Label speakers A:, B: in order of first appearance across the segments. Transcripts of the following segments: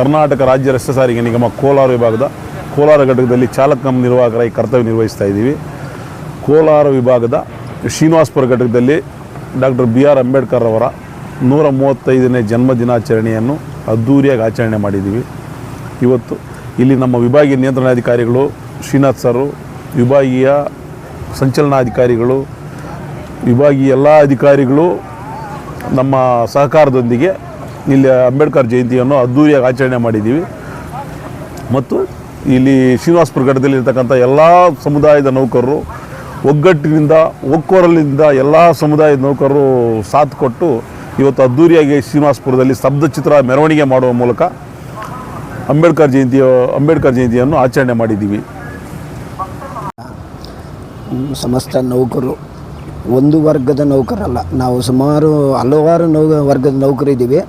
A: ಕರ್ನಾಟಕ ರಾಜ್ಯ ರಸ್ತೆ ಸಾರಿಗೆ ನಿಗಮ ಕೋಲಾರ ವಿಭಾಗದ ಕೋಲಾರ ಘಟಕದಲ್ಲಿ ಚಾಲಕ ಕಮ್ ನಿರ್ವಾಹಕರಾಗಿ ಕರ್ತವ್ಯ ನಿರ್ವಹಿಸ್ತಾ ಇದ್ದೀವಿ. ಕೋಲಾರ ವಿಭಾಗದ ಶ್ರೀನಿವಾಸಪುರ ಘಟಕದಲ್ಲಿ ಡಾಕ್ಟರ್ BR ಅಂಬೇಡ್ಕರ್ ಅವರ 135ನೇ ಜನ್ಮದಿನಾಚರಣೆಯನ್ನು ಅದ್ಧೂರಿಯಾಗಿ ಆಚರಣೆ ಮಾಡಿದ್ದೀವಿ. ಇವತ್ತು ಇಲ್ಲಿ ನಮ್ಮ ವಿಭಾಗೀಯ ನಿಯಂತ್ರಣಾಧಿಕಾರಿಗಳು ಶ್ರೀನಾಥ್ ಸರು, ವಿಭಾಗೀಯ ಸಂಚಲನಾಧಿಕಾರಿಗಳು, ವಿಭಾಗೀಯ ಎಲ್ಲ ಅಧಿಕಾರಿಗಳು ನಮ್ಮ ಸಹಕಾರದೊಂದಿಗೆ ಇಲ್ಲಿ ಅಂಬೇಡ್ಕರ್ ಜಯಂತಿಯನ್ನು ಅದ್ಧೂರಿಯಾಗಿ ಆಚರಣೆ ಮಾಡಿದ್ದೀವಿ. ಮತ್ತು ಇಲ್ಲಿ ಶ್ರೀನಿವಾಸಪುರ ಘಟ್ಟದಲ್ಲಿರ್ತಕ್ಕಂಥ ಎಲ್ಲ ಸಮುದಾಯದ ನೌಕರರು ಒಗ್ಗಟ್ಟಿನಿಂದ ಒಕ್ಕೊರಲಿನಿಂದ ಎಲ್ಲ ಸಮುದಾಯದ ನೌಕರರು ಸಾಥ್ ಕೊಟ್ಟು ಇವತ್ತು ಅದ್ಧೂರಿಯಾಗಿ ಶ್ರೀನಿವಾಸಪುರದಲ್ಲಿ ಸ್ತಬ್ಧಚಿತ್ರ ಮೆರವಣಿಗೆ ಮಾಡುವ ಮೂಲಕ ಅಂಬೇಡ್ಕರ್ ಜಯಂತಿಯನ್ನು ಆಚರಣೆ ಮಾಡಿದ್ದೀವಿ.
B: ಸಮಸ್ತ ನೌಕರರು ಒಂದು ವರ್ಗದ ನೌಕರಲ್ಲ, ನಾವು ಸುಮಾರು ಹಲವಾರು ವರ್ಗದ ನೌಕರಿದ್ದೀವಿ.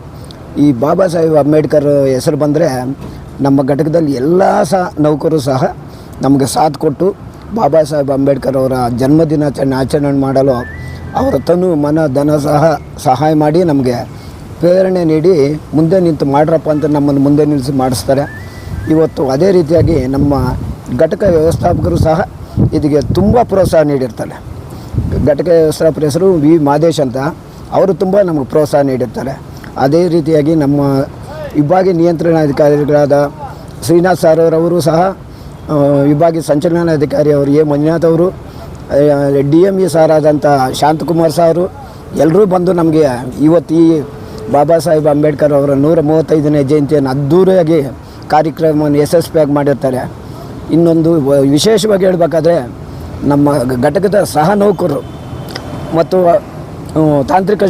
B: ಈ ಬಾಬಾ ಸಾಹೇಬ್ ಅಂಬೇಡ್ಕರ್ ಹೆಸರು ಬಂದರೆ ನಮ್ಮ ಘಟಕದಲ್ಲಿ ಎಲ್ಲ ನೌಕರರು ಸಹ ನಮಗೆ ಸಾಥ್ ಕೊಟ್ಟು ಬಾಬಾ ಸಾಹೇಬ್ ಅಂಬೇಡ್ಕರ್ ಅವರ ಜನ್ಮದಿನಾಚರಣೆ ಆಚರಣೆ ಮಾಡಲು ಅವರ ತನು ಮನ ಧನ ಸಹಾಯ ಮಾಡಿ ನಮಗೆ ಪ್ರೇರಣೆ ನೀಡಿ ಮುಂದೆ ನಿಂತು ಮಾಡ್ರಪ್ಪ ಅಂತ ನಮ್ಮನ್ನು ಮುಂದೆ ನಿಲ್ಲಿಸಿ ಮಾಡಿಸ್ತಾರೆ. ಇವತ್ತು ಅದೇ ರೀತಿಯಾಗಿ ನಮ್ಮ ಘಟಕ ವ್ಯವಸ್ಥಾಪಕರು ಸಹ ಇದಕ್ಕೆ ತುಂಬ ಪ್ರೋತ್ಸಾಹ ನೀಡಿರ್ತಾರೆ. ಘಟಕ ವ್ಯವಸ್ಥಾಪಕರ ಹೆಸರು ವಿ ಮಾದೇಶ್ ಅಂತ, ಅವರು ತುಂಬ ನಮಗೆ ಪ್ರೋತ್ಸಾಹ ನೀಡಿರ್ತಾರೆ. ಅದೇ ರೀತಿಯಾಗಿ ನಮ್ಮ ವಿಭಾಗೀಯ ನಿಯಂತ್ರಣಾಧಿಕಾರಿಗಳಾದ ಶ್ರೀನಾಥ್ ಸರ್ ಅವರು ಸಹ, ವಿಭಾಗೀಯ ಸಂಚಲನಾಧಿಕಾರಿ ಅವರು ಎ ಮಂಜುನಾಥ್ ಅವರು, DME ಸಾರ್ ಆದಂಥ ಶಾಂತಕುಮಾರ್ ಸಾರು ಎಲ್ಲರೂ ಬಂದು ನಮಗೆ ಇವತ್ತು ಈ ಬಾಬಾ ಸಾಹೇಬ್ ಅಂಬೇಡ್ಕರ್ ಅವರ 135ನೇ ಜಯಂತಿಯನ್ನು ಅದ್ಧೂರಿಯಾಗಿ ಕಾರ್ಯಕ್ರಮವನ್ನು ಯಶಸ್ವಿಯಾಗಿ ಮಾಡಿರ್ತಾರೆ. ಇನ್ನೊಂದು ವಿಶೇಷವಾಗಿ ಹೇಳಬೇಕಾದ್ರೆ ನಮ್ಮ ಘಟಕದ ಸಹ ನೌಕರರು ಮತ್ತು ತಾಂತ್ರಿಕ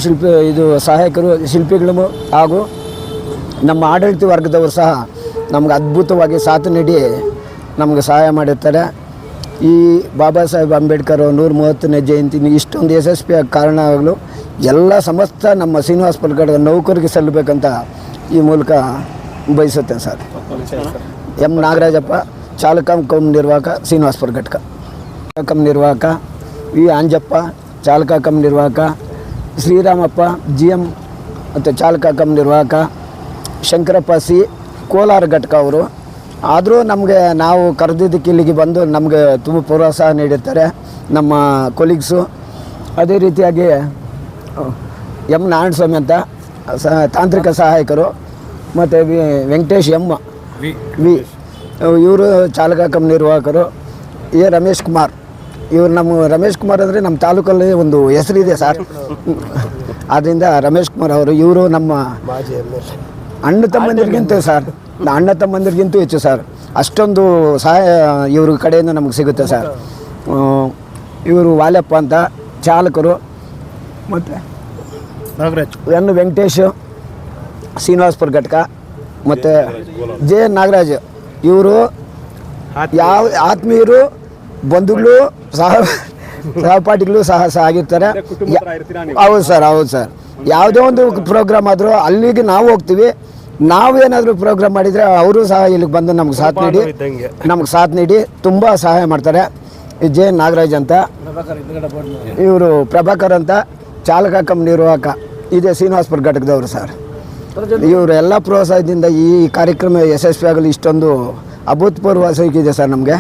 B: ಸಹಾಯಕರು ಶಿಲ್ಪಿಗಳು ಹಾಗೂ ನಮ್ಮ ಆಡಳಿತ ವರ್ಗದವರು ಸಹ ನಮಗೆ ಅದ್ಭುತವಾಗಿ ಸಾಥ್ ನೀಡಿ ನಮಗೆ ಸಹಾಯ ಮಾಡಿರ್ತಾರೆ. ಈ ಬಾಬಾ ಸಾಹೇಬ್ ಅಂಬೇಡ್ಕರ್ 130ನೇ ಜಯಂತಿ ಇಷ್ಟೊಂದು ಯಶಸ್ವಿಯಾಗಿ ಕಾರಣ ಆಗಲು ಎಲ್ಲ ಸಮಸ್ತ ನಮ್ಮ ಶ್ರೀನಿವಾಸಪುರ ಘಟಕದ ನೌಕರಿಗೆ ಸಲ್ಲಬೇಕಂತ ಈ ಮೂಲಕ ಬಯಸುತ್ತೆ ಸರ್. ಎಂ ನಾಗರಾಜಪ್ಪ, ಚಾಲಕ ಕಮ್ ನಿರ್ವಾಹಕ, ಶ್ರೀನಿವಾಸಪುರ ಘಟಕ. ಕಮ್ ನಿರ್ವಾಹಕ ವಿ ಅಂಜಪ್ಪ, ಚಾಲಕ ಕಮ್ ನಿರ್ವಾಹಕ, ಶ್ರೀರಾಮಪ್ಪ GM ಮತ್ತು ಚಾಲಕ ಕಮ್ ನಿರ್ವಾಹಕ, ಶಂಕರಪ್ಪ C, ಕೋಲಾರ ಘಟಕ ಅವರು. ಆದರೂ ನಮಗೆ ನಾವು ಕರೆದಿದ್ದಕ್ಕೆ ಇಲ್ಲಿಗೆ ಬಂದು ನಮಗೆ ತುಂಬ ಪ್ರೋತ್ಸಾಹ ನೀಡಿರ್ತಾರೆ ನಮ್ಮ ಕೊಲೀಗ್ಸು. ಅದೇ ರೀತಿಯಾಗಿ ಎಂ ನಾರಾಯಣಸ್ವಾಮಿ ಅಂತ ತಾಂತ್ರಿಕ ಸಹಾಯಕರು, ಮತ್ತು ವೆಂಕಟೇಶ್ M ವಿ ಇವರು ಚಾಲಕ ಕಮ್ ನಿರ್ವಾಹಕರು. ಎ ರಮೇಶ್ ಕುಮಾರ್, ಇವರು ನಮ್ಮ ರಮೇಶ್ ಕುಮಾರ್ ಅಂದರೆ ನಮ್ಮ ತಾಲೂಕಲ್ಲಿ ಒಂದು ಹೆಸರಿದೆ ಸರ್, ಆದ್ದರಿಂದ ರಮೇಶ್ ಕುಮಾರ್ ಅವರು ಇವರು ನಮ್ಮ ಅಣ್ಣ ತಮ್ಮಂದಿರಿಗಿಂತೂ ಹೆಚ್ಚು ಸರ್. ಅಷ್ಟೊಂದು ಸಹಾಯ ಇವ್ರ ಕಡೆಯಿಂದ ನಮಗೆ ಸಿಗುತ್ತೆ ಸರ್. ಇವರು ವಾಲ್ಯಪ್ಪ ಅಂತ ಚಾಲಕರು, ಮತ್ತು ವೆಂಕಟೇಶ್ ಶ್ರೀನಿವಾಸಪುರ ಘಟಕ, ಮತ್ತು ಜೆ ನಾಗರಾಜ್ ಇವರು ಯಾವ ಆತ್ಮೀಯರು, ಬಂಧುಗಳು, ಸಹಪಾಠಿಗಳು ಸಹ ಆಗಿರ್ತಾರೆ. ಹೌದು ಸರ್. ಯಾವುದೇ ಒಂದು ಪ್ರೋಗ್ರಾಮ್ ಆದರೂ ಅಲ್ಲಿಗೆ ನಾವು ಹೋಗ್ತೀವಿ. ನಾವೇನಾದರೂ ಪ್ರೋಗ್ರಾಮ್ ಮಾಡಿದರೆ ಅವರು ಸಹ ಇಲ್ಲಿಗೆ ಬಂದು ನಮ್ಗೆ ಸಾಥ್ ನೀಡಿ ತುಂಬ ಸಹಾಯ ಮಾಡ್ತಾರೆ. ಜೆ ನಾಗರಾಜ್ ಅಂತ, ಇವರು ಪ್ರಭಾಕರ್ ಅಂತ, ಚಾಲಕ ಕಮ್ ನಿರ್ವಾಹಕ, ಇದೇ ಶ್ರೀನಿವಾಸಪುರ ಘಟಕದವರು ಸರ್. ಇವರು ಎಲ್ಲ ಪ್ರೋತ್ಸಾಹದಿಂದ ಈ ಕಾರ್ಯಕ್ರಮ ಯಶಸ್ವಿಯಾಗಲು ಇಷ್ಟೊಂದು ಅಭೂತಪೂರ್ವ ಸಿಕ್ಕಿದೆ ಸರ್ ನಮಗೆ.